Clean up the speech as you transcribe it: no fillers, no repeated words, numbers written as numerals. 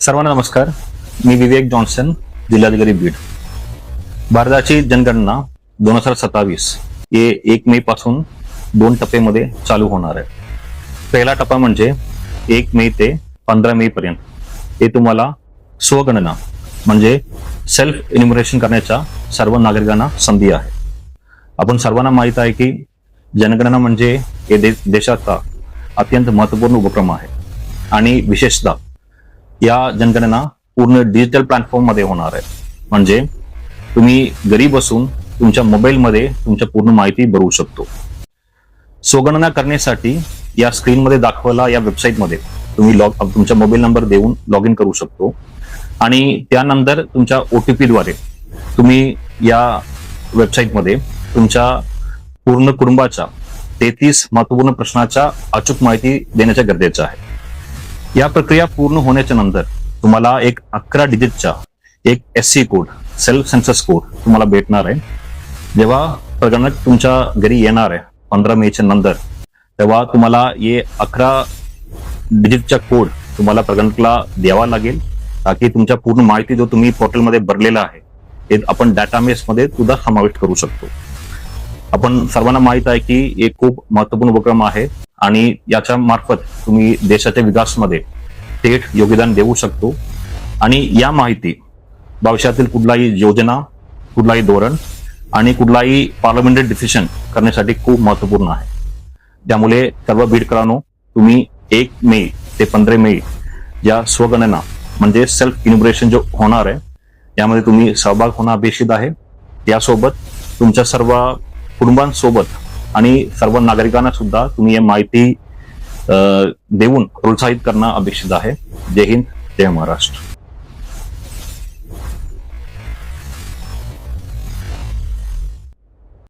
सर्वांना नमस्कार. मी विवेक जॉन्सन, जिल्हाधिकारी बीड. भारताची जनगणना 2027 हे 1 मे पासून 2 टप्प्यामध्ये चालू होणार आहे. पहिला टप्पा म्हणजे 1 मे ते 15 मे पर्यंत हे तुम्हाला स्वगणना म्हणजे सेल्फ इन्युमरेशन करण्याच्या सर्व नागरिकांना संधी आहे. आपण सर्वांना माहित आहे की जनगणना म्हणजे हे देशाचा अत्यंत महत्वपूर्ण उपक्रम आहे आणि विशेषतः या जनगणना पूर्ण डिजिटल प्लॅटफॉर्म मध्ये होणार आहे. म्हणजे तुम्ही घरी बसून तुमच्या मोबाईलमध्ये तुमच्या पूर्ण माहिती भरू शकतो. स्वगणना करण्यासाठी या स्क्रीनमध्ये दाखवला या वेबसाईटमध्ये तुम्ही तुमचा मोबाईल नंबर देऊन लॉग इन करू शकतो आणि त्यानंतर तुमच्या OTP द्वारे तुम्ही या वेबसाईटमध्ये तुमच्या पूर्ण कुटुंबाच्या 33 महत्वपूर्ण प्रश्नाच्या अचूक माहिती देण्याच्या गरजेचं आहे. या प्रक्रिया पूर्ण होण्याच्या नंतर तुम्हाला एक 11 डिजिटचा एक SC कोड, सेल्फ सेन्सस कोड तुम्हाला भेटणार आहे. जेव्हा प्रगणक तुमच्या घरी येणार आहे 15 मेच्या नंतर, तेव्हा तुम्हाला हे 11 डिजिटचा कोड तुम्हाला प्रगणकला द्यावा लागेल, ताकी तुमच्या पूर्ण माहिती जो तुम्ही पोर्टलमध्ये भरलेला आहे ते आपण डाटाबेस मध्ये सुद्धा समाविष्ट करू शकतो. आपण सर्वांना माहित आहे की हे खूप महत्वपूर्ण उपक्रम आहे आणि याच्या मार्फत तुम्ही देशाच्या विकासामध्ये थेट योगदान देऊ शकतो आणि या माहिती भविष्यातील कुठलाही योजना, कुठलाही धोरण आणि कुठलाही पार्लमेंटरी डिसिजन करण्यासाठी खूप महत्वपूर्ण आहे. त्यामुळे सर्व बीडकरांनो, तुम्ही 1 मे ते 15 मे या स्वगणना म्हणजे सेल्फ इन्युमरेशन जो होणार आहे यामध्ये तुम्ही सहभाग होणं अपेक्षित आहे. यासोबत तुमच्या सर्व कुटुंबांसोबत आणि सर्व नागरिकांना सुद्धा तुम्ही ही माहिती देऊन प्रोत्साहित करणं अपेक्षित आहे. जय हिंद, जय महाराष्ट्र.